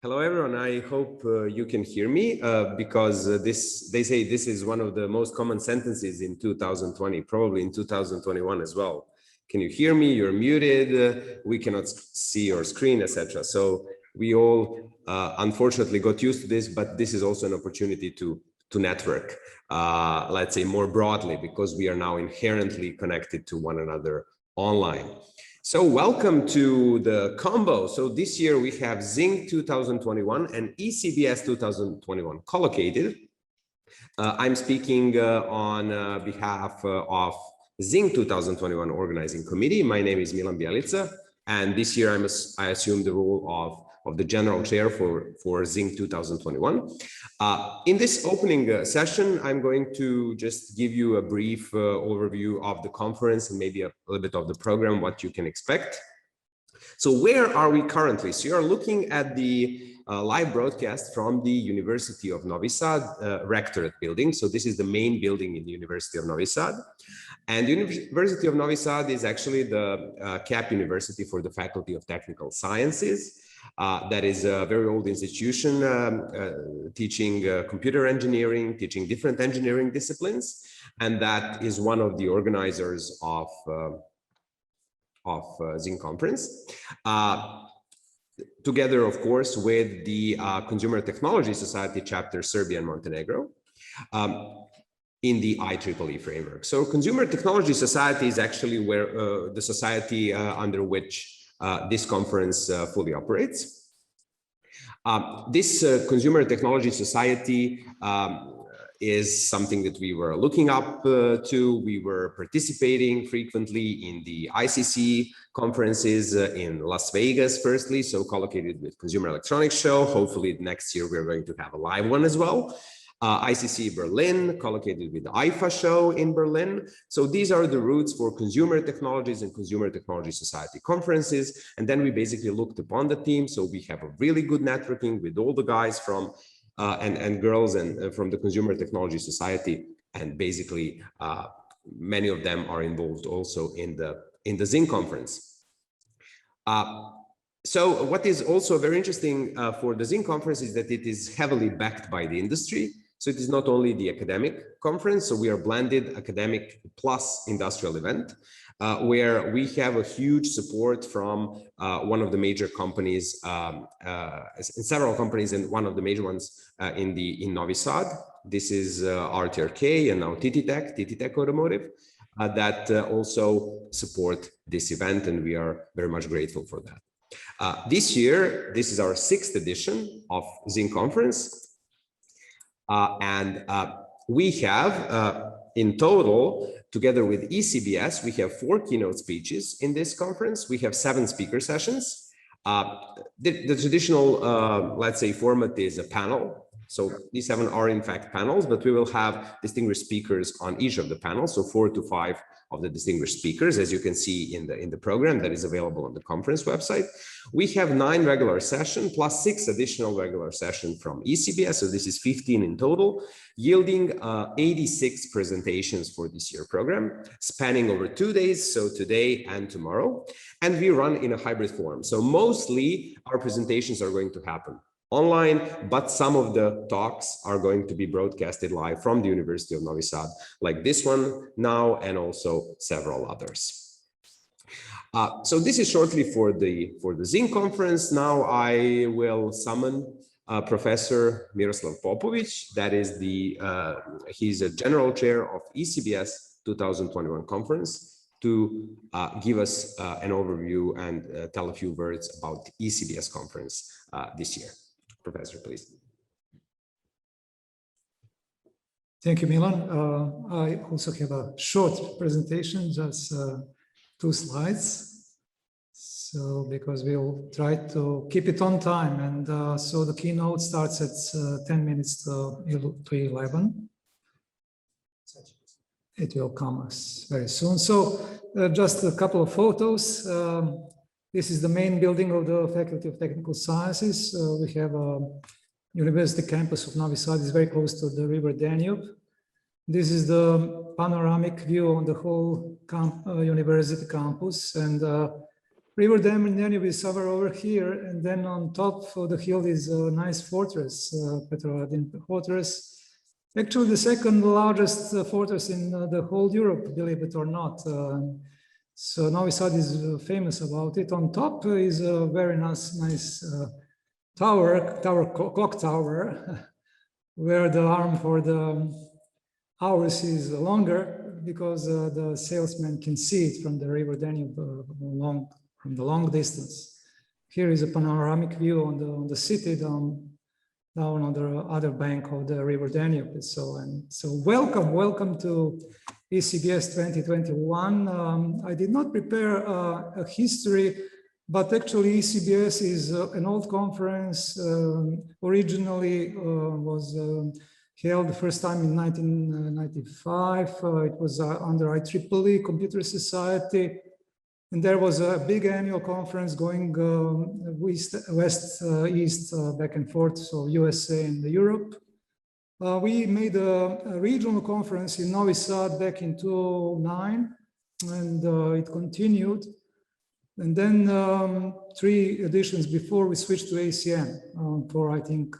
Hello, everyone. I hope you can hear me because they say this is one of the most common sentences in 2020, probably in 2021 as well. Can you hear me? You're muted. We cannot see your screen, etc. So we all unfortunately got used to this, but this is also an opportunity to network, let's say more broadly, because we are now inherently connected to one another online. So welcome to the combo. So this year we have ZINC 2021 and ECBS 2021 collocated. I'm speaking on behalf of ZINC 2021 organizing committee. My name is Milan Bjelica, and this year I assume the role of the general chair for ZINC 2021. In this opening session, I'm going to just give you a brief overview of the conference and maybe a little bit of the program, what you can expect. So where are we currently? So you're looking at the live broadcast from the University of Novi Sad Rectorate building. So this is the main building in the University of Novi Sad. And the University of Novi Sad is actually the CAP University for the Faculty of Technical Sciences. That is a very old institution teaching computer engineering, teaching different engineering disciplines. And that is one of the organizers of ZINC conference. Together, of course, with the Consumer Technology Society chapter Serbia and Montenegro in the IEEE framework. So Consumer Technology Society is actually where the society under which this conference fully operates. This Consumer Technology Society is something that we were looking up to. We were participating frequently in the ICC conferences in Las Vegas, firstly, so collocated with Consumer Electronics Show. Hopefully next year we're going to have a live one as well. ICC Berlin, collocated with the IFA show in Berlin. So these are the routes for consumer technologies and Consumer Technology Society conferences. And then we basically looked upon the team. So we have a really good networking with all the guys from and girls and from the Consumer Technology Society. And basically many of them are involved also in the ZINC conference. So what is also very interesting for the ZINC conference is that it is heavily backed by the industry. So it is not only the academic conference, so we are blended academic plus industrial event, where we have a huge support from one of the major companies, several companies, and one of the major ones in Novi Sad. This is RTRK and now TTTech Automotive, that also support this event, and we are very much grateful for that. This year, this is our 6th edition of ZINC conference. We have in total, together with ECBS, we have 4 keynote speeches in this conference. We have 7 speaker sessions. The traditional, let's say, format is a panel. So these 7 are in fact panels, but we will have distinguished speakers on each of the panels. So 4 to 5 of the distinguished speakers, as you can see in the program that is available on the conference website. We have 9 regular sessions plus 6 additional regular sessions from ECBS. So this is 15 in total, yielding 86 presentations for this year program, spanning over 2 days, so today and tomorrow. And we run in a hybrid form. So mostly our presentations are going to happen online, but some of the talks are going to be broadcasted live from the University of Novi Sad, like this one now, and also several others. So this is shortly for the ZINC conference. Now I will summon Professor Miroslav Popovic. That is he's a general chair of ECBS 2021 conference, to give us an overview and tell a few words about ECBS conference this year. Professor, please. Thank you, Milan. I also have a short presentation, just 2 slides. So, because we'll try to keep it on time, and so the keynote starts at 10 minutes to 11. It will come us very soon. So, just a couple of photos. This is the main building of the Faculty of Technical Sciences. We have a university campus of Novi Sad, is very close to the river Danube. This is the panoramic view on the whole university campus, and River Danube is somewhere over here, and then on top of the hill is a nice fortress, Petrovaradin Fortress. Actually, the second largest fortress in the whole Europe, believe it or not. So Novi Sad is famous about it. On top is a very nice clock tower, where the arm for the hours is longer because the salesman can see it from the River Danube from the long distance. Here is a panoramic view on the city down on the other bank of the River Danube. So welcome to ECBS 2021. I did not prepare a history, but actually ECBS is an old conference. Originally was held the first time in 1995. It was under IEEE Computer Society. And there was a big annual conference going west, east, back and forth, so USA and Europe. We made a regional conference in Novi Sad back in 2009, and it continued. And then 3 editions before we switched to ACM for, I think,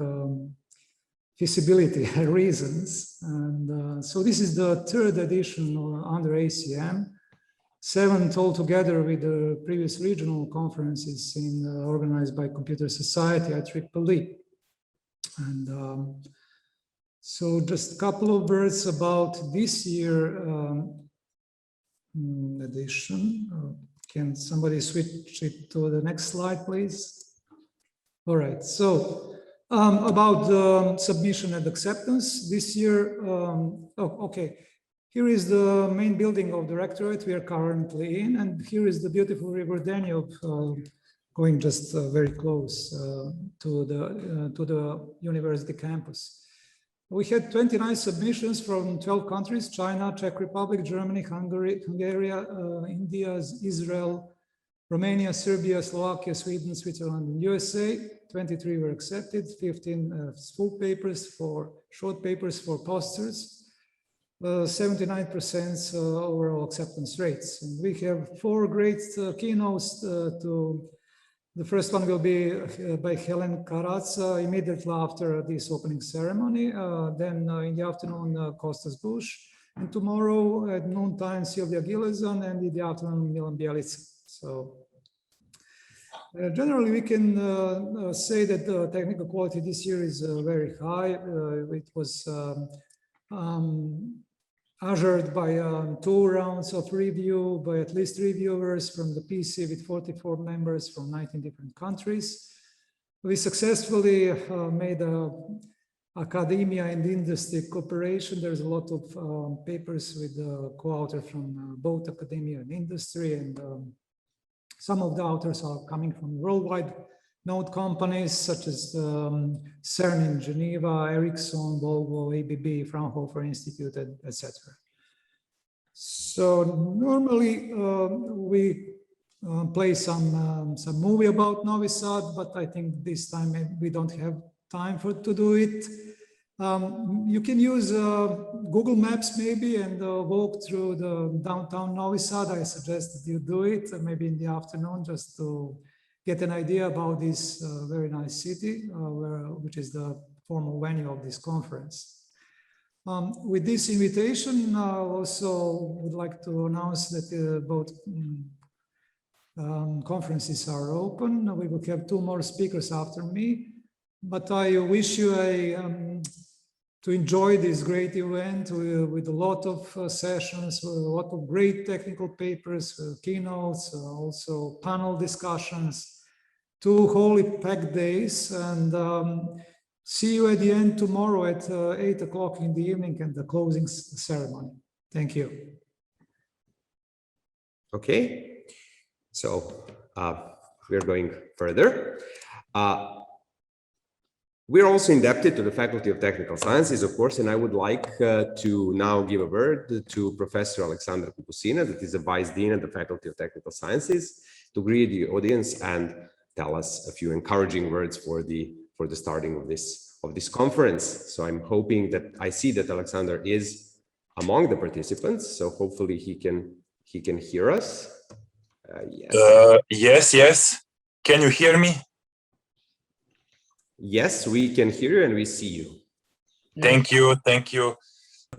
feasibility reasons. And so this is the 3rd edition under ACM. 7th altogether with the previous regional conferences organized by Computer Society, IEEE. And so just a couple of words about this year edition. Can somebody switch it to the next slide, please? All right, so about the submission and acceptance this year. Okay. Here is the main building of the Rectorate we are currently in, and here is the beautiful River Danube going just very close to the university campus. We had 29 submissions from 12 countries: China, Czech Republic, Germany, Hungary, India, Israel, Romania, Serbia, Slovakia, Sweden, Switzerland, and USA. 23 were accepted, 15 full papers, 4 short papers, 4 posters. 79% overall acceptance rates. And we have 4 great keynotes. The first one will be by Helen Karatsa immediately after this opening ceremony. Then in the afternoon, Kostas Bush. And tomorrow at noontime, Silvia Gilezon, and in the afternoon, Milan Bjelica. So generally, we can say that the technical quality this year is very high. It was ushered by 2 rounds of review by at least 3 reviewers from the PC with 44 members from 19 different countries. We successfully made academia and industry cooperation. There's a lot of papers with co-authors from both academia and industry, and some of the authors are coming from worldwide node companies such as CERN in Geneva, Ericsson, Volvo, ABB, Fraunhofer Institute, etc. So normally we play some movie about Novi Sad, but I think this time we don't have time to do it. You can use Google Maps maybe and walk through the downtown Novi Sad. I suggest that you do it maybe in the afternoon just to get an idea about this very nice city, which is the formal venue of this conference. With this invitation, I also would like to announce that both conferences are open. We will have 2 more speakers after me, but I wish you to enjoy this great event with a lot of sessions, with a lot of great technical papers, keynotes, also panel discussions. 2 wholly packed days, and see you at the end tomorrow at 8 o'clock in the evening and the closing ceremony. Thank you. Okay, so we're going further. We're also indebted to the Faculty of Technical Sciences, of course, and I would like to now give a word to Professor Alexandra Kupusina, that is a Vice Dean at the Faculty of Technical Sciences, to greet the audience and tell us a few encouraging words for the starting of this conference. So I'm hoping that I see that Alexander is among the participants, so hopefully he can hear us. Yes. Yes. Can you hear me? Yes, we can hear you and we see you. Thank you. Thank you.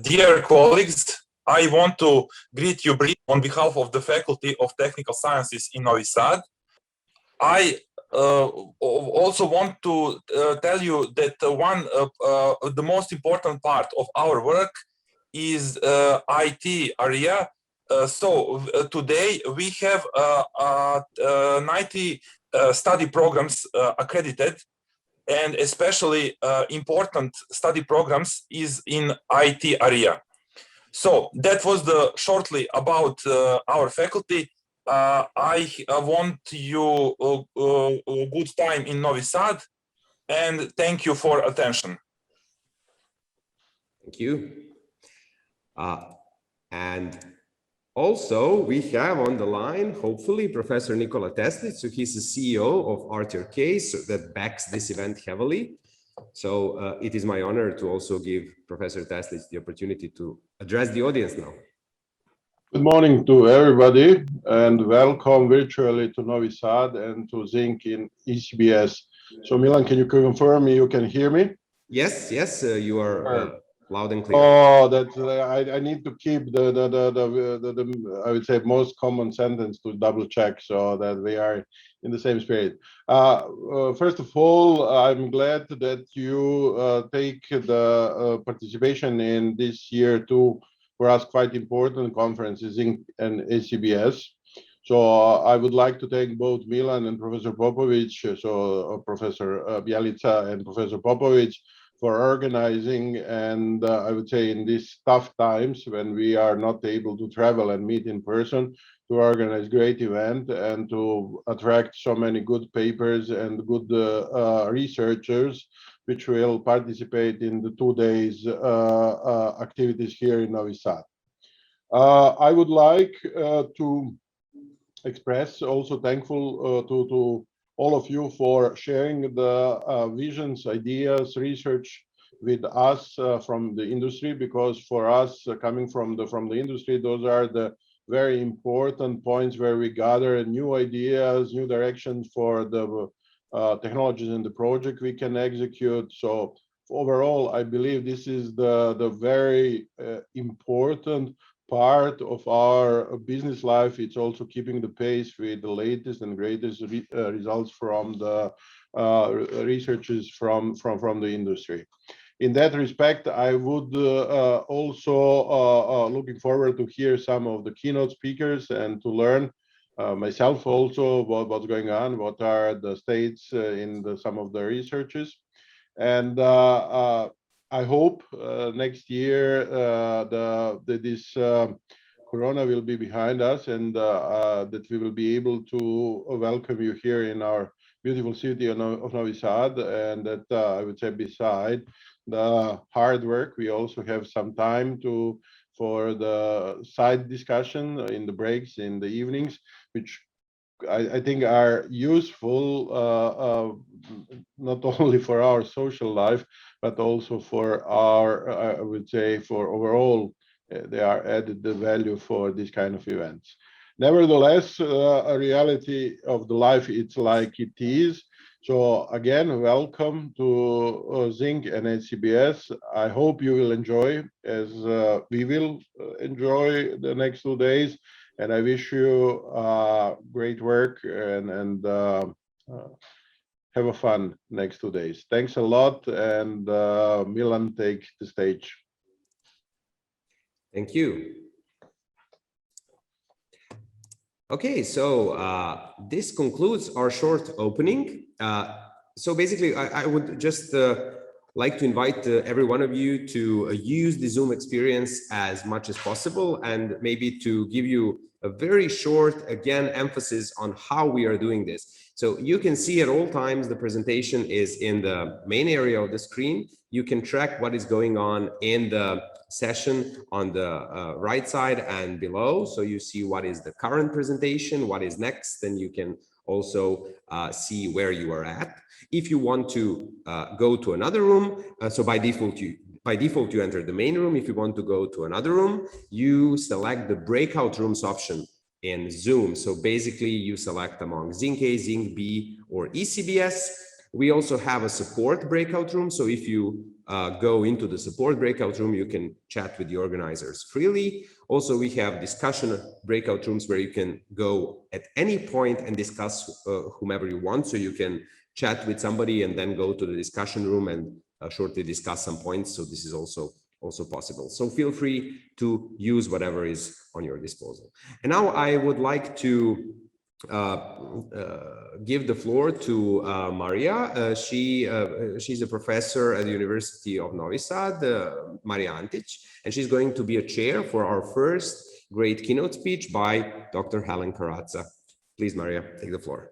Dear colleagues, I want to greet you briefly on behalf of the Faculty of Technical Sciences in Novi Sad. I also want to tell you that the most important part of our work is IT area. Today we have 90 study programs accredited, and especially important study programs is in IT area. So that was the shortly about our faculty. I want you a good time in Novi Sad, and thank you for attention. Thank you. And also we have on the line, hopefully, Professor Nikola Teslic. So he's the CEO of RTRK, so that backs this event heavily. So it is my honor to also give Professor Teslic the opportunity to address the audience now. Good morning to everybody and welcome virtually to Novi Sad and to ZINC in ECBS. So Milan, can you confirm me you can hear me? Yes, you are loud and clear. Oh, that's I need to keep the I would say most common sentence to double check so that we are in the same spirit. First of all, I'm glad that you take the participation in this year too, for us quite important conferences ZINC and ECBS. So I would like to thank both Milan and Professor Popovic, so Professor Bielica and Professor Popovic, for organizing, and I would say in these tough times when we are not able to travel and meet in person, to organize great event and to attract so many good papers and good researchers which will participate in the 2 days activities here in Novi Sad. I would like to express also thankful to all of you for sharing the visions, ideas, research with us from the industry, because for us coming from the industry, those are the very important points where we gather new ideas, new directions for the technologies in the project we can execute. So overall, I believe this is the very important part of our business life. It's also keeping the pace with the latest and greatest results from the researchers from the industry. In that respect, I would also looking forward to hear some of the keynote speakers and to learn myself also what's going on, what are the states in some of the researches. And I hope next year this Corona will be behind us, and that we will be able to welcome you here in our beautiful city of Novi Sad, and that I would say beside the hard work, we also have some time for the side discussion in the breaks in the evenings, which I think are useful not only for our social life, but also for our, I would say, for overall, they are added the value for this kind of events. Nevertheless, a reality of the life, it's like it is. So again, welcome to ZINC and ECBS. I hope you will enjoy, as we will enjoy the next 2 days. And I wish you great work and have a fun next 2 days. Thanks a lot, and Milan, take the stage. Thank you. Okay, so this concludes our short opening. So basically, I would just like to invite every one of you to use the Zoom experience as much as possible, and maybe to give you a very short, again, emphasis on how we are doing this. So you can see at all times the presentation is in the main area of the screen. You can track what is going on in the session on the right side and below. So you see what is the current presentation, what is next, and you can also see where you are at. If you want to go to another room, so by default you enter the main room. If you want to go to another room, you select the breakout rooms option in Zoom. So basically you select among ZINC A, ZINC B, or ECBS. We also have a support breakout room. So if you go into the support breakout room, you can chat with the organizers freely. Also, we have discussion breakout rooms where you can go at any point and discuss whomever you want. So you can chat with somebody and then go to the discussion room and shortly discuss some points. So this is also possible. So feel free to use whatever is on your disposal. And now I would like to give the floor to Maria. She's a professor at the University of Novi Sad, Maria Antic, and she's going to be a chair for our first great keynote speech by Dr. Helen Karatza. Please, Maria, take the floor.